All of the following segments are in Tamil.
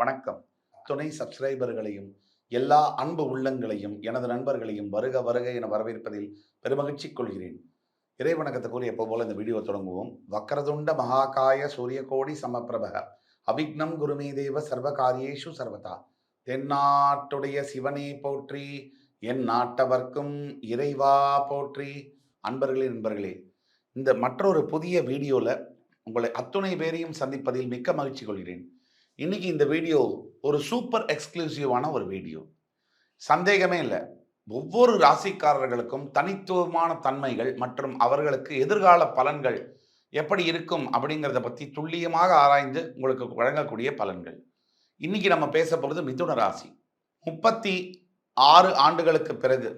வணக்கம். துணை சப்ஸ்கிரைபர்களையும் எல்லா அன்பு உள்ளங்களையும் எனது நண்பர்களையும் வருக வருக என வரவேற்பதில் பெருமகிழ்ச்சி கொள்கிறேன். இறை வணக்கத்தை கூறி எப்போ போல இந்த வீடியோ தொடங்குவோம். வக்கரதுண்ட மகாகாய சூரியகோடி சமப்பிரபக அவிக்னம் குருமே தேவ சர்வகாரியேஷு சர்வதா. தென்னாட்டுடைய சிவனே போற்றி, என் நாட்டவர்க்கும் இறைவா போற்றி. அன்பர்களே நண்பர்களே, இந்த மற்றொரு புதிய வீடியோவில் உங்களை அத்துணை பேரையும் சந்திப்பதில் மிக்க மகிழ்ச்சி கொள்கிறேன். இன்னைக்கு இந்த வீடியோ ஒரு சூப்பர் எக்ஸ்க்ளூசிவான ஒரு வீடியோ. சந்தேகமே இல்லை, ஒவ்வொரு ராசிக்காரர்களுக்கும் தனித்துவமான தன்மைகள் மற்றும் அவர்களுக்கு எதிர்கால பலன்கள் எப்படி இருக்கும் அப்படிங்கிறத பற்றி துல்லியமாக ஆராய்ந்து உங்களுக்கு வழங்கக்கூடிய பலன்கள். இன்னைக்கு நம்ம பேச போகிறது மிதுன ராசி. 36 ஆண்டுகளுக்கு பிறகு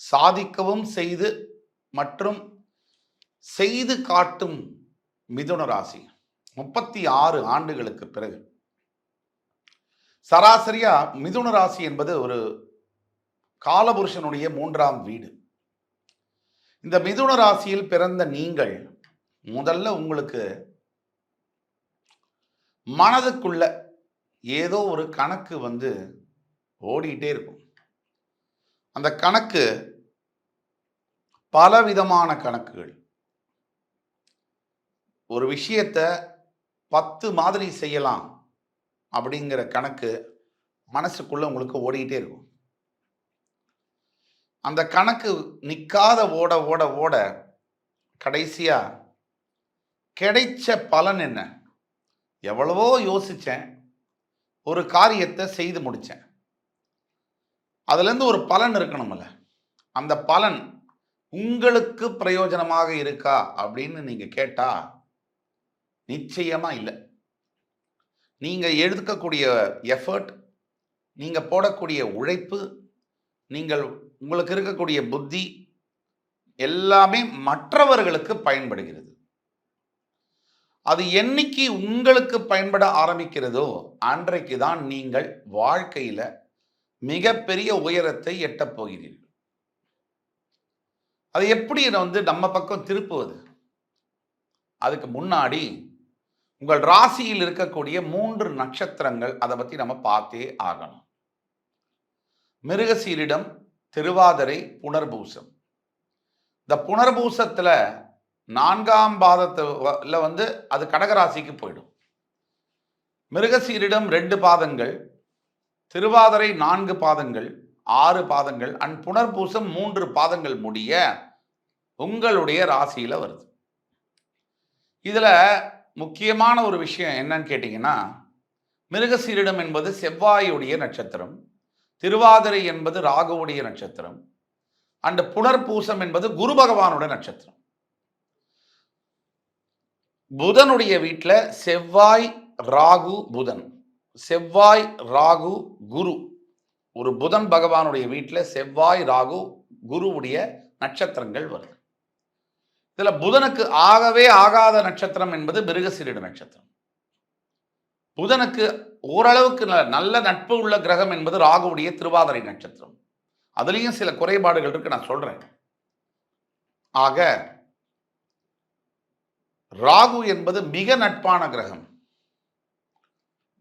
சாதிக்கவும் செய்து மற்றும் செய்து காட்டும் மிதுன ராசி. 36 ஆண்டுகளுக்கு பிறகு சராசரியா மிதுன ராசி என்பது ஒரு காலபுருஷனுடைய 3ஆம் வீடு. இந்த மிதுன ராசியில் பிறந்த நீங்கள் முதல்ல உங்களுக்கு மனதுக்குள்ள ஏதோ ஒரு கணக்கு ஓடிட்டே இருக்கும். அந்த கணக்கு பலவிதமான கணக்குகள். ஒரு விஷயத்தை 10 மாதிரி செய்யலாம் அப்படிங்கிற கணக்கு மனசுக்குள்ள உங்களுக்கு ஓடிக்கிட்டே இருக்கும். அந்த கணக்கு நிற்காத ஓட ஓட ஓட கடைசியா கிடைச்ச பலன் என்ன? எவ்வளவோ யோசிச்சேன், ஒரு காரியத்தை செய்து முடிச்சேன், அதுலேருந்து ஒரு பலன் இருக்கணும்ல, அந்த பலன் உங்களுக்கு பிரயோஜனமாக இருக்கா அப்படின்னு நீங்க கேட்டா நிச்சயமா இல்லை. நீங்க எடுக்கக்கூடிய எஃபர்ட், நீங்க போடக்கூடிய உழைப்பு, உங்களுக்கு இருக்கக்கூடிய புத்தி எல்லாமே மற்றவர்களுக்கு பயன்படுகிறது. அது என்னைக்கு உங்களுக்கு பயன்பட ஆரம்பிக்கிறதோ அன்றைக்கு தான் நீங்கள் வாழ்க்கையில மிகப்பெரிய உயரத்தை எட்டப் போகிறீர்கள். அது எப்படி நம்ம பக்கம் திருப்புவது? அதுக்கு முன்னாடி உங்கள் ராசியில் இருக்கக்கூடிய 3 நட்சத்திரங்கள், அதை பற்றி நம்ம பார்த்தே ஆகணும். மிருகசீரிடம், திருவாதிரை, புனர்பூசம். இந்த புனர்பூசத்தில் 4ஆம் பாதத்தில் அது கடகராசிக்கு போயிடும். மிருகசீரிடம் 2 பாதங்கள், திருவாதிரை 4 பாதங்கள், 6 பாதங்கள் அண்ட் புனர்பூசம் 3 பாதங்கள் முடிய உங்களுடைய ராசியில் வருது. இதில் முக்கியமான ஒரு விஷயம் என்னன்னு கேட்டீங்கன்னா, மிருகசீரிடம் என்பது செவ்வாயுடைய நட்சத்திரம், திருவாதிரை என்பது ராகுவுடைய நட்சத்திரம் அண்ட் புனர்பூசம் என்பது குரு பகவானுடைய நட்சத்திரம். புதனுடைய வீட்டில் செவ்வாய், ராகு, புதன், செவ்வாய், ராகு, குரு. ஒரு புதன் பகவானுடைய வீட்டில் செவ்வாய், ராகு, குருவுடைய நட்சத்திரங்கள் வருது. இதில் புதனுக்கு ஆகவே ஆகாத நட்சத்திரம் என்பது மிருகசீரிட நட்சத்திரம். புதனுக்கு ஓரளவுக்கு நல்ல நட்பு உள்ள கிரகம் என்பது ராகுவுடைய திருவாதிரை நட்சத்திரம். அதுலேயும் சில குறைபாடுகள் இருக்கு, நான் சொல்றேன். ஆக ராகு என்பது மிக நட்பான கிரகம்,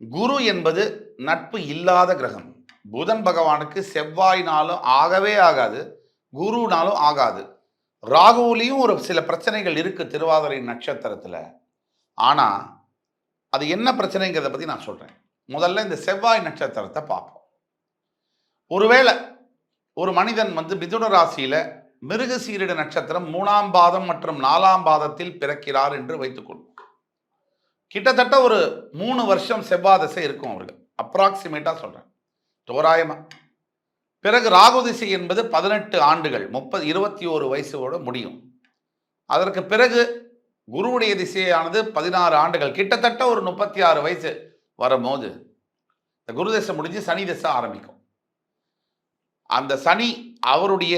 குரு என்பது நட்பு இல்லாத கிரகம். புதன் பகவானுக்கு செவ்வாயினாலும் ஆகவே ஆகாது, குருனாலும் ஆகாது. ராகுவிலையும் ஒரு சில பிரச்சனைகள் இருக்கு திருவாதிரை நட்சத்திரத்தில். ஆனால் அது என்ன பிரச்சனைங்கிறத பற்றி நான் சொல்கிறேன். முதல்ல இந்த செவ்வாய் நட்சத்திரத்தை பார்ப்போம். ஒருவேளை ஒரு மனிதன் மிதுன ராசியில் மிருகசீரிட நட்சத்திரம் 3ஆம் பாதம் மற்றும் 4ஆம் பாதத்தில் பிறக்கிறார் என்று வைத்துக்கொள்வோம். கிட்டத்தட்ட ஒரு 3 வருஷம் செவ்வாய் திசை இருக்கும் அவருக்கு, அப்ராக்சிமேட்டாக சொல்கிறேன், தோராயமாக. பிறகு ராகு திசை என்பது 18 ஆண்டுகள், 21 வயசோடு முடியும். அதற்கு பிறகு குருவுடைய திசையானது 16 ஆண்டுகள், கிட்டத்தட்ட ஒரு 36 வயசு வரும்போது இந்த குரு திசை முடிஞ்சு சனி திசை ஆரம்பிக்கும். அந்த சனி அவருடைய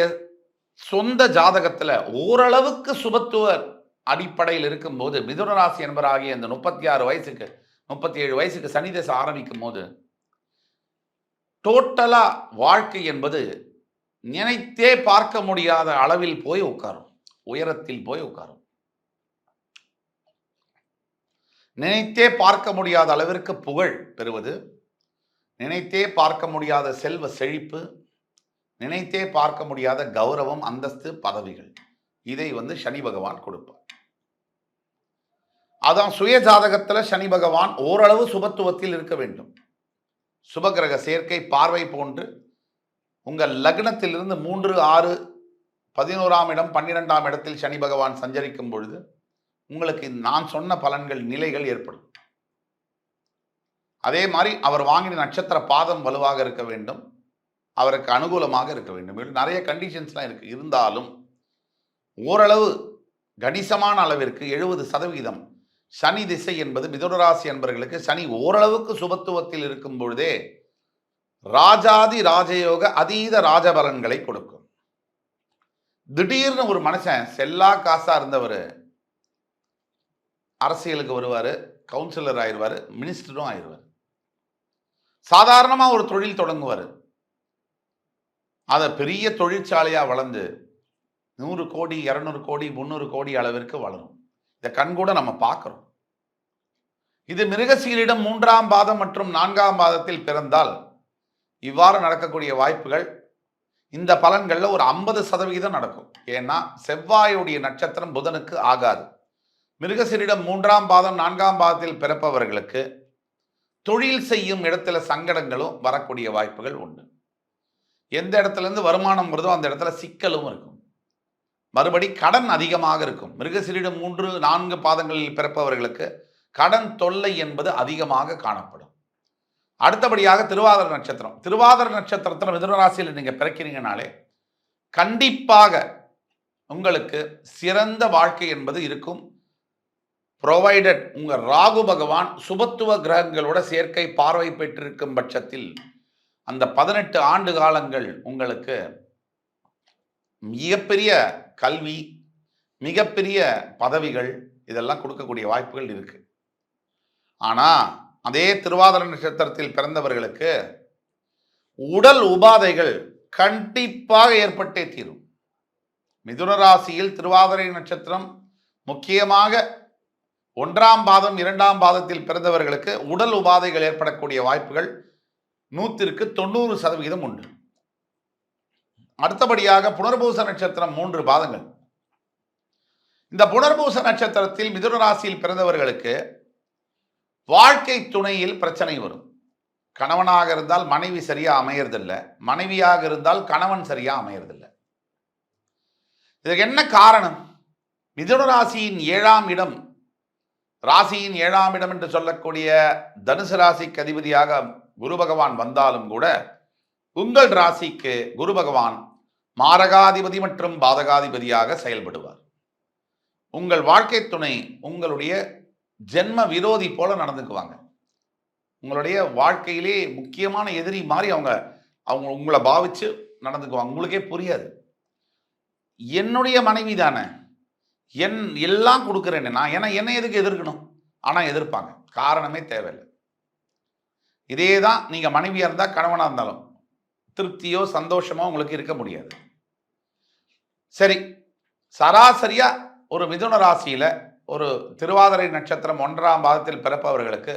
சொந்த ஜாதகத்தில் ஓரளவுக்கு சுபத்துவ அடிப்படையில் இருக்கும்போது, மிதுன ராசி என்பவராகிய இந்த 36 வயசுக்கு 37 வயசுக்கு சனி திசை ஆரம்பிக்கும் போது டோட்டலா வாழ்க்கை என்பது நினைத்தே பார்க்க முடியாத அளவில் போய் உட்காரும், உயரத்தில் போய் உட்காரும். நினைத்தே பார்க்க முடியாத அளவிற்கு புகழ் பெறுவது, நினைத்தே பார்க்க முடியாத செல்வ செழிப்பு, நினைத்தே பார்க்க முடியாத கௌரவம், அந்தஸ்து, பதவிகள், இதை சனி பகவான் கொடுப்பார். அதான் சுய ஜாதகத்துல சனி பகவான் ஓரளவு சுபத்துவத்தில் இருக்க வேண்டும். சுபகிரக சேர்க்கை பார்வை போன்று உங்கள் லக்னத்திலிருந்து 3, 6, 11ஆம் இடம், 12ஆம் இடத்தில் சனி பகவான் சஞ்சரிக்கும் பொழுது உங்களுக்கு நான் சொன்ன பலன்கள், நிலைகள் ஏற்படும். அதே மாதிரி அவர் வாங்கின நட்சத்திர பாதம் வலுவாக இருக்க வேண்டும், அவருக்கு அனுகூலமாக இருக்க வேண்டும். நிறைய கண்டிஷன்ஸ்லாம் இருக்கு. இருந்தாலும் ஓரளவு கணிசமான அளவிற்கு 70% சனி திசை என்பது மிதுனராசி என்பவர்களுக்கு சனி ஓரளவுக்கு சுபத்துவத்தில் இருக்கும் பொழுதே ராஜாதி ராஜயோக அதீத ராஜபலன்களை கொடுக்கும். திடீர்னு ஒரு மனுஷன் செல்லா காசா இருந்தவர் அரசியலுக்கு வருவார், கவுன்சிலர் ஆயிடுவார், மினிஸ்டரும் ஆயிடுவார். சாதாரணமாக ஒரு தொழில் தொடங்குவார், அதை பெரிய தொழிற்சாலையாக வளர்ந்து 100 கோடி, 200 கோடி, 300 கோடி அளவிற்கு வளரும். இதை கண்கூட நம்ம பார்க்கிறோம். இது மிருகசீரிடம் 3ஆம் பாதம் மற்றும் 4ஆம் பாதத்தில் பிறந்தால் இவ்வாறு நடக்கக்கூடிய வாய்ப்புகள் இந்த பலன்களில் ஒரு 50% நடக்கும். ஏன்னா செவ்வாயுடைய நட்சத்திரம் புதனுக்கு ஆகாது. மிருகசீரிடம் 3ஆம் பாதம் 4ஆம் பாதத்தில் பிறப்பவர்களுக்கு தொழில் செய்யும் இடத்துல சங்கடங்களும் வரக்கூடிய வாய்ப்புகள் உண்டு. எந்த இடத்துல இருந்து வருமானம் வருதோ அந்த இடத்துல சிக்கலும் இருக்கும். மறுபடி கடன் அதிகமாக இருக்கும். மிருகசீரிடம் 3, 4 பாதங்களில் பிறப்பவர்களுக்கு கடன் தொல்லை என்பது அதிகமாக காணப்படும். அடுத்தபடியாக திருவாதிரை நட்சத்திரம். திருவாதிரை நட்சத்திரத்தில் மிதுன ராசியில் நீங்க பிறக்கிறீங்கனாலே கண்டிப்பாக உங்களுக்கு சிறந்த வாழ்க்கை என்பது இருக்கும். ப்ரொவைடட் உங்க ராகு பகவான் சுபத்துவ கிரகங்களோட சேர்க்கை பார்வை பெற்றிருக்கும் பட்சத்தில் அந்த 18 ஆண்டு காலங்கள் உங்களுக்கு மிகப்பெரிய கல்வி, மிகப்பெரிய பதவிகள் இதெல்லாம் கொடுக்கக்கூடிய வாய்ப்புகள் இருக்கு. ஆனா அதே திருவாதிரை நட்சத்திரத்தில் பிறந்தவர்களுக்கு உடல் உபாதைகள் கண்டிப்பாக ஏற்பட்டே தீரும். மிதுன ராசியில் திருவாதிரை நட்சத்திரம் முக்கியமாக 1ஆம் பாதம் 2ஆம் பாதத்தில் பிறந்தவர்களுக்கு உடல் உபாதைகள் ஏற்படக்கூடிய வாய்ப்புகள் 100க்கு 90% உண்டு. அடுத்தபடியாக புனர்பூச நட்சத்திரம் 3 பாதங்கள். இந்த புனர்பூச நட்சத்திரத்தில் மிதுன ராசியில் பிறந்தவர்களுக்கு வாழ்க்கை துணையில் பிரச்சனை வரும். கணவனாக இருந்தால் மனைவி சரியா அமையறதில்லை, மனைவியாக இருந்தால் கணவன் சரியா அமையறதில்லை. இதுக்கு என்ன காரணம்? மிதுன ராசியின் 7ஆம் இடம், ராசியின் 7ஆம் இடம் என்று சொல்லக்கூடிய தனுசு ராசிக்கு அதிபதியாக குரு பகவான் வந்தாலும் கூட உங்கள் ராசிக்கு குரு பகவான் மாரகாதிபதி மற்றும் பாதகாதிபதியாக செயல்படுவார். உங்கள் வாழ்க்கை துணை உங்களுடைய ஜென்ம விரோதி போல நடந்துக்குவாங்க. உங்களுடைய வாழ்க்கையிலே முக்கியமான எதிரி மாதிரி அவங்க உங்களை பாவிச்சு நடந்துக்குவாங்க. உங்களுக்கே புரியாது. என்னுடைய மனைவி தானே, எல்லாம் கொடுக்குறேன்னு நான் என்னை எதுக்கு எதிர்க்கணும்? ஆனால் எதிர்ப்பாங்க. காரணமே தேவையில்லை. இதே தான் நீங்கள் மனைவியாக இருந்தால் கணவனாக இருந்தாலும் திருப்தியோ சந்தோஷமோ உங்களுக்கு இருக்க முடியாது. சரி, சராசரியா ஒரு மிதுன ராசியில ஒரு திருவாதிரை நட்சத்திரம் 1ஆம் பாதத்தில் பிறப்பவர்களுக்கு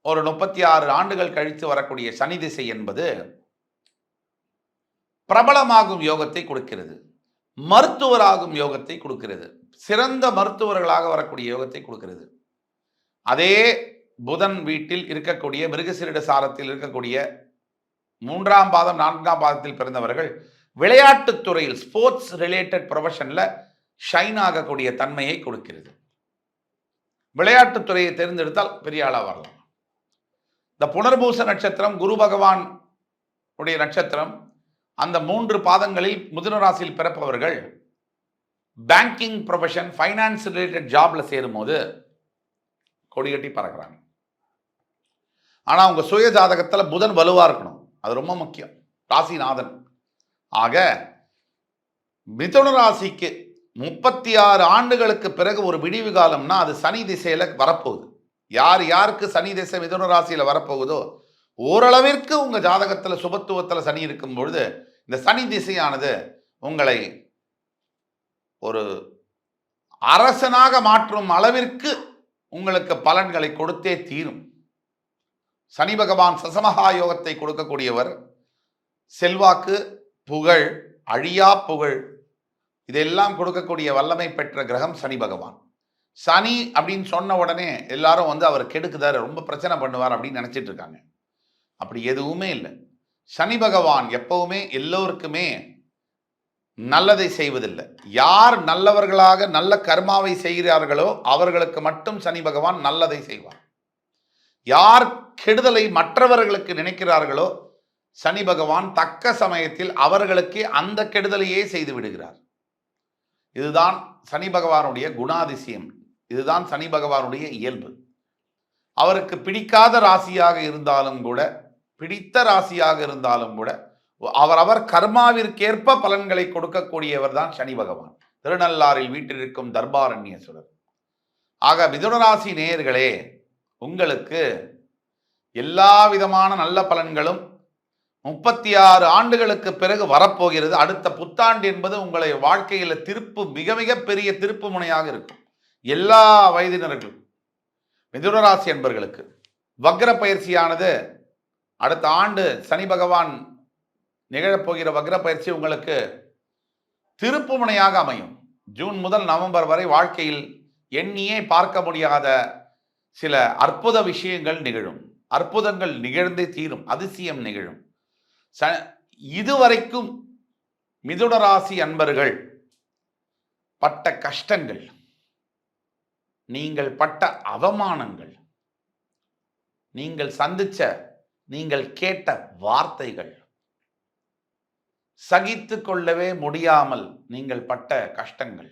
ஒரு 36 ஆண்டுகள் கழித்து வரக்கூடிய சனி திசை என்பது பிரபலமாகும் யோகத்தை கொடுக்கிறது, மருத்துவராகும் யோகத்தை கொடுக்கிறது, சிறந்த மருத்துவர்களாக வரக்கூடிய யோகத்தை கொடுக்கிறது. அதே புதன் வீட்டில் இருக்கக்கூடிய மிருகசீரிட சாரத்தில் இருக்கக்கூடிய 3ஆம் பாதம் 4ஆம் பாதத்தில் பிறந்தவர்கள் விளையாட்டுத் துறையில் ஸ்போர்ட்ஸ் ரிலேட்டட் ப்ரொஃபஷன்ல ஷைன் ஆகக்கூடிய தன்மையை கொடுக்கிறது. விளையாட்டுத் துறையை தேர்ந்தெடுத்தால் பெரிய ஆளா வரலாம். இந்த புனர்பூச நட்சத்திரம் குரு பகவான் உடைய நட்சத்திரம். அந்த 3 பாதங்களில் மிதுன ராசியில் பிறப்பவர்கள் பேங்கிங் ப்ரொஃபஷன், ஃபைனான்ஸ் ரிலேட்டட் ஜாப்ல சேரும் போது கொடிகட்டி பறக்கிறாங்க. ஆனா உங்க சுய ஜாதகத்துல புதன் வலுவா இருக்கணும். அது ரொம்ப முக்கியம். ராசிநாதன். ஆக மிதுன ராசிக்கு 36 ஆண்டுகளுக்கு பிறகு ஒரு விடிவு காலம்னா அது சனி திசையில வரப்போகுது. யாருக்கு சனி திசை மிதுன ராசியில வரப்போகுதோ ஓரளவிற்கு உங்க ஜாதகத்துல சுபத்துவத்துல சனி இருக்கும் பொழுது இந்த சனி திசையானது உங்களை ஒரு அரசனாக மாற்றும் அளவிற்கு உங்களுக்கு பலன்களை கொடுத்தே தீரும். சனி பகவான் சசமகா யோகத்தை கொடுக்கக்கூடியவர். செல்வாக்கு, புகழ், அழியா புகழ், இதெல்லாம் கொடுக்கக்கூடிய வல்லமை பெற்ற கிரகம் சனி பகவான். சனி அப்படின்னு சொன்ன உடனே எல்லாரும் அவர் கெடுக்குதாரு, ரொம்ப பிரச்சனை பண்ணுவார் அப்படின்னு நினைச்சிட்டு இருக்காங்க. அப்படி எதுவுமே இல்லை. சனி பகவான் எப்பவுமே எல்லோருக்குமே நல்லதை செய்வதில்லை. யார் நல்லவர்களாக நல்ல கர்மாவை செய்கிறார்களோ அவர்களுக்கு மட்டும் சனி பகவான் நல்லதை செய்வார். யார் கெடுதலை மற்றவர்களுக்கு நினைக்கிறார்களோ சனி பகவான் தக்க சமயத்தில் அவர்களுக்கே அந்த கெடுதலையே செய்து விடுகிறார். இதுதான் சனி பகவானுடைய குணாதிசயம். இதுதான் சனி பகவானுடைய இயல்பு. அவருக்கு பிடிக்காத ராசியாக இருந்தாலும் கூட, பிடித்த ராசியாக இருந்தாலும் கூட, அவரவர் கர்மாவிற்கேற்ப பலன்களை கொடுக்கக்கூடியவர் தான் சனி பகவான். திருநள்ளாறில் வீட்டிலிருக்கும் தர்பாரண்யேஸ்வரர். ஆக மிதுனராசி நேயர்களே, உங்களுக்கு எல்லா விதமான நல்ல பலன்களும் 36 ஆண்டுகளுக்கு பிறகு வரப்போகிறது. அடுத்த புத்தாண்டு என்பது உங்களை வாழ்க்கையில் மிக மிக பெரிய திருப்பு முனையாக இருக்கும். எல்லா வயதினர்களும் மிதுனராசி என்பர்களுக்கு வக்ர பயிற்சியானது அடுத்த ஆண்டு சனி பகவான் நிகழப்போகிற வக்ர பயிற்சி உங்களுக்கு திருப்பு முனையாக அமையும். ஜூன் முதல் நவம்பர் வரை வாழ்க்கையில் எண்ணியே பார்க்க முடியாத சில அற்புத விஷயங்கள் நிகழும். அற்புதங்கள் நிகழ்ந்தே தீரும். அதிசயம் நிகழும். இதுவரைக்கும் மிதுனராசி அன்பர்கள் பட்ட கஷ்டங்கள், நீங்கள் பட்ட அவமானங்கள், நீங்கள் சந்திச்ச, நீங்கள் கேட்ட வார்த்தைகள், சகித்து கொள்ளவே முடியாமல் நீங்கள் பட்ட கஷ்டங்கள்,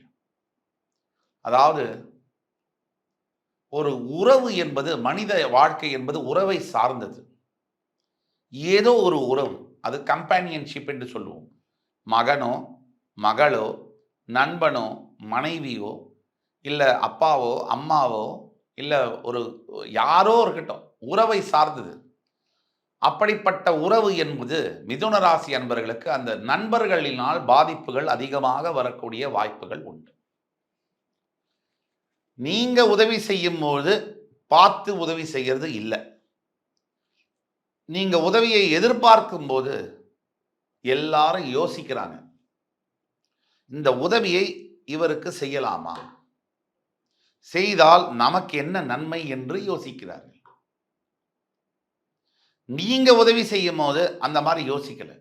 அதாவது ஒரு உறவு என்பது, மனித வாழ்க்கை என்பது உறவை சார்ந்தது. ஏதோ ஒரு உறவு, அது கம்பேனியன்ஷிப் என்று சொல்லுவோம். மகனோ மகளோ நண்பனோ மனைவியோ இல்லை அப்பாவோ அம்மாவோ இல்லை ஒரு யாரோ இருக்கட்டும், உறவை சார்ந்தது. அப்படிப்பட்ட உறவு என்பது மிதுன ராசி அன்பர்களுக்கு அந்த நண்பர்களினால் பாதிப்புகள் அதிகமாக வரக்கூடிய வாய்ப்புகள் உண்டு. நீங்க உதவி செய்யும் போது பார்த்து உதவி செய்யறது இல்லை. நீங்க உதவியை எதிர்பார்க்கும் போது எல்லாரும் யோசிக்கிறாங்க, இந்த உதவியை இவருக்கு செய்யலாமா, செய்தால் நமக்கு என்ன நன்மை என்று யோசிக்கிறார்கள். நீங்க உதவி செய்யும் போது அந்த மாதிரி யோசிக்கல.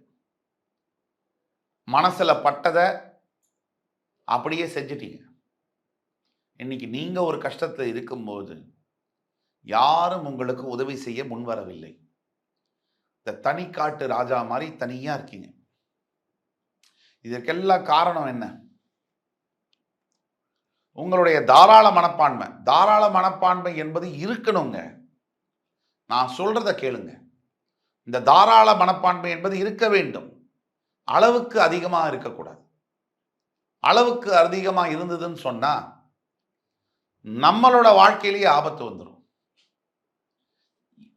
மனசுல பட்டதை அப்படியே செஞ்சிட்டீங்க. இன்னைக்கு நீங்க ஒரு கஷ்டத்தில் இருக்கும்போது யாரும் உங்களுக்கு உதவி செய்ய முன்வரவில்லை. இந்த தனிக்காட்டு ராஜா மாதிரி தனியா இருக்கீங்க. இதற்கெல்லாம் காரணம் என்ன? உங்களுடைய தாராள மனப்பான்மை. தாராள மனப்பான்மை என்பது இருக்கணுங்க. நான் சொல்றத கேளுங்க. இந்த தாராள மனப்பான்மை என்பது இருக்க வேண்டும். அளவுக்கு அதிகமாக இருக்கக்கூடாது. அளவுக்கு அதிகமாக இருந்ததுன்னு சொன்னா நம்மளோட வாழ்க்கையிலேயே ஆபத்து வந்துடும்.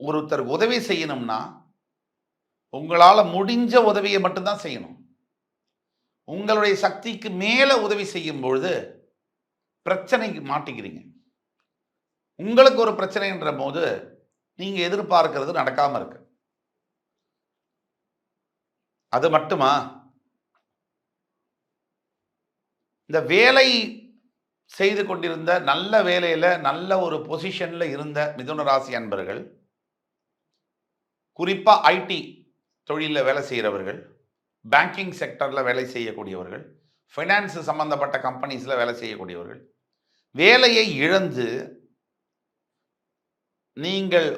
ஒருத்தருக்கு உதவி செய்யணும்னா உங்களால முடிஞ்ச உதவியை மட்டும்தான் செய்யணும். உங்களுடைய சக்திக்கு மேல உதவி செய்யும் பொழுது பிரச்சனைக்கு மாட்டிக்கிறீங்க. உங்களுக்கு ஒரு பிரச்சனைன்ற போது நீங்க எதிர்பார்க்கிறது நடக்காம இருக்கு. அது மட்டுமா, இந்த வேலை செய்து கொண்டிருந்த நல்ல வேலையில நல்ல ஒரு பொசிஷன்ல இருந்த மிதுன ராசி அன்பர்கள், குறிப்பா ஐடி தொழிலில் வேலை செய்கிறவர்கள், பேங்கிங் செக்டரில் வேலை செய்யக்கூடியவர்கள், ஃபைனான்ஸ் சம்பந்தப்பட்ட கம்பெனிஸில் வேலை செய்யக்கூடியவர்கள், வேலையை இழந்து நீங்கள்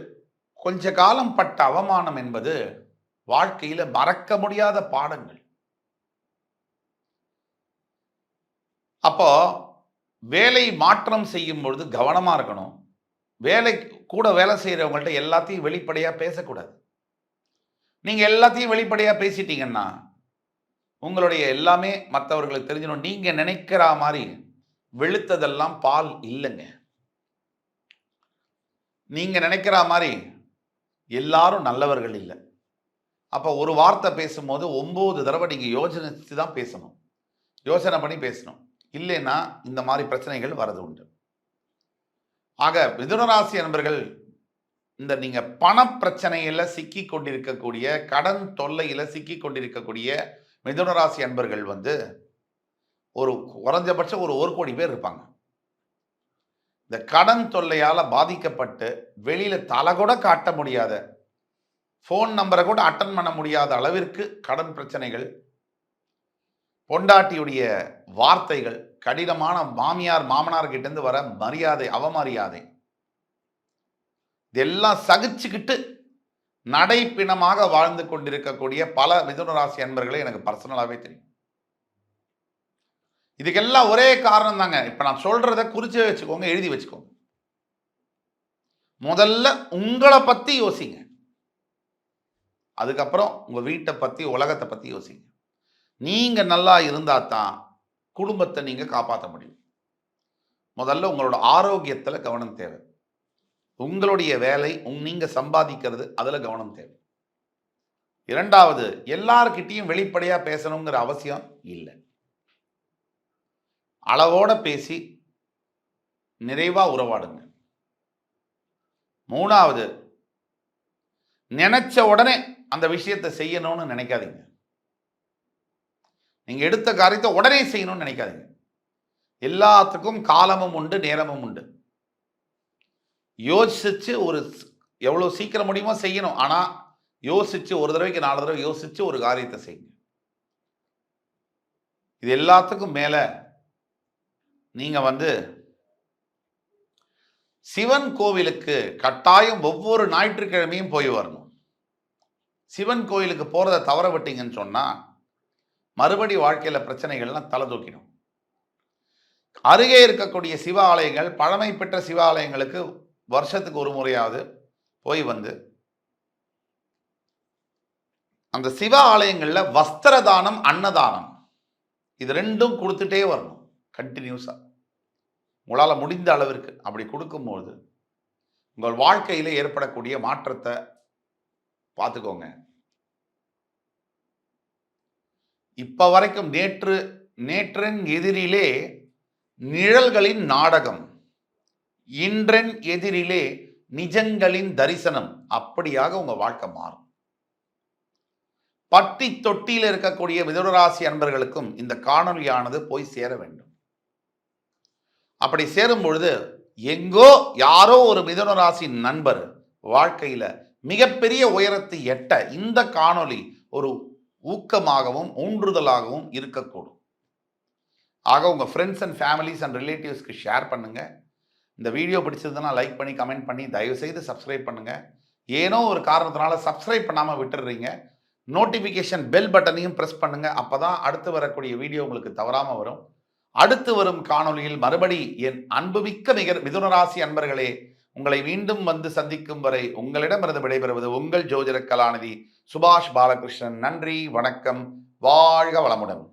கொஞ்ச காலம் பட்ட அவமானம் என்பது வாழ்க்கையில் மறக்க முடியாத பாடங்கள். அப்போ வேலை மாற்றம் செய்யும் பொழுது கவனமா இருக்கணும். வேலை செய்யறவங்கள்ட்ட எல்லாத்தையும் வெளிப்படையா பேசக்கூடாது. நீங்க எல்லாத்தையும் வெளிப்படையா பேசிட்டீங்கன்னா உங்களுடைய எல்லாமே மற்றவர்களுக்கு தெரிஞ்சிடும். நீங்க நினைக்கிற மாதிரி வெளுத்ததெல்லாம் பால் இல்லைங்க. நீங்க நினைக்கிற மாதிரி எல்லாரும் நல்லவர்கள் இல்லை. அப்ப ஒரு வார்த்தை பேசும்போது 9 தடவை நீங்க யோசனை தான் பேசணும். யோசனை பண்ணி பேசணும். இல்லைன்னா இந்த மாதிரி பிரச்சனைகள் வரது உண்டு. ஆக மிதுன ராசி நண்பர்கள், இந்த நீங்க பண பிரச்சனையில சிக்கி கொண்டிருக்கக்கூடிய, கடன் தொல்லையில சிக்கி கொண்டிருக்கக்கூடிய மிதுன ராசி அன்பர்கள் வந்து ஒரு குறைஞ்சபட்சம் ஒரு 1 கோடி பேர் இருப்பாங்க. இந்த கடன் தொல்லையால பாதிக்கப்பட்டு வெளியில தலை கூட காட்ட முடியாத, போன் நம்பரை கூட அட்டன் பண்ண முடியாத அளவிற்கு கடன் பிரச்சனைகள், பொண்டாட்டியுடைய வார்த்தைகள், கடினமான மாமியார் மாமனார் கிட்ட இருந்து வர மரியாதை, அவமரியாதை, இதெல்லாம் சகிச்சுக்கிட்டு நடைப்பிணமாக வாழ்ந்து கொண்டிருக்கக்கூடிய பல மிதுன ராசி அன்பர்களை எனக்கு பர்சனலாவே தெரியும். இதுக்கெல்லாம் ஒரே காரணம் தாங்க. இப்ப நான் சொல்றத குறிச்சு வச்சுக்கோங்க, எழுதி வச்சுக்கோங்க. முதல்ல உங்களை பத்தி யோசிங்க. அதுக்கப்புறம் உங்க வீட்டை பத்தி, உலகத்தை பத்தி யோசிங்க. நீங்க நல்லா இருந்தா தான் குடும்பத்தை நீங்க காப்பாற்ற முடியும். முதல்ல உங்களோட ஆரோக்கியத்துல கவனம் தேவை. உங்களுடைய வேலை, நீங்க சம்பாதிக்கிறது, அதுல கவனம் தேவை. இரண்டாவது, எல்லார்கிட்டையும் வெளிப்படையா பேசணுங்கிற அவசியம் இல்லை. அளவோட பேசி நிறைவா உறவாடுங்க. மூணாவது, நினைச்ச உடனே அந்த விஷயத்தை செய்யணும்னு நினைக்காதீங்க. நீங்க எடுத்த காரியத்தை உடனே செய்யணும்னு நினைக்காதீங்க. எல்லாத்துக்கும் காலமும் உண்டு, நேரமும் உண்டு. யோசிச்சு எவ்வளவு சீக்கிரம் முடியுமோ செய்யணும். ஆனா யோசிச்சு ஒரு தடவைக்கு 4 தடவை யோசிச்சு ஒரு காரியத்தை செய்யுங்க. இது எல்லாத்துக்கும் மேல நீங்க வந்து சிவன் கோவிலுக்கு கட்டாயம் ஒவ்வொரு ஞாயிற்றுக்கிழமையும் போய் வரணும். சிவன் கோயிலுக்கு போறதை தவற விட்டீங்கன்னு சொன்னா மறுபடி வாழ்க்கையில பிரச்சனைகள்லாம் தலை தூக்கிடும். அருகே இருக்கக்கூடிய சிவ ஆலயங்கள், பழமை பெற்ற சிவ ஆலயங்களுக்கு வருஷத்துக்கு ஒரு முறையாவது போய் வந்து அந்த சிவ ஆலயங்கள்ல வஸ்திர தானம், அன்னதானம், இது ரெண்டும் கொடுத்துட்டே வரணும் கண்டினியூஸா. உங்களால் முடிந்த அளவிற்கு அப்படி கொடுக்கும்போது உங்கள் வாழ்க்கையில ஏற்படக்கூடிய மாற்றத்தை பார்த்துக்கோங்க. இப்ப வரைக்கும் நேற்றின் எதிரிலே நிழல்களின் நாடகம், இன்றன் எதிரிலே நிஜங்களின் தரிசனம், அப்படியாக உங்க வாழ்க்கை மாறும். பட்டி தொட்டியில் இருக்கக்கூடிய மிதுனராசி அன்பர்களுக்கும் இந்த காணொலியானது போய் சேர வேண்டும். அப்படி சேரும் பொழுது எங்கோ யாரோ ஒரு மிதுனராசி நண்பர் வாழ்க்கையில மிகப்பெரிய உயரத்தை எட்ட இந்த காணொலி ஒரு ஊக்கமாகவும் ஊன்றுதலாகவும் இருக்கக்கூடும். ஆக உங்க ஃப்ரெண்ட்ஸ் அண்ட் ஃபேமிலிஸ் அண்ட் ரிலேட்டிவ்ஸ்க்கு ஷேர் பண்ணுங்க. இந்த வீடியோ பிடிச்சதுன்னா லைக் பண்ணி, கமெண்ட் பண்ணி, தயவு செய்து சப்ஸ்கிரைப் பண்ணுங்க. ஏனோ ஒரு காரணத்தினால சப்ஸ்கிரைப் பண்ணாம விட்டுடுறீங்க. நோட்டிபிகேஷன் பெல் பட்டனையும் பிரஸ் பண்ணுங்க. அப்பதான் அடுத்து வரக்கூடிய வீடியோ உங்களுக்கு தவறாம வரும். அடுத்து வரும் காணொலியில் மறுபடி என் அன்புமிக்க மிதுனராசி அன்பர்களே, உங்களை மீண்டும் வந்து சந்திக்கும் வரை உங்களிடமிருந்து விடைபெறுவது உங்கள் ஜோதிட கலாநிதி சுபாஷ் பாலகிருஷ்ணன். நன்றி, வணக்கம், வாழ்க வளமுடன்.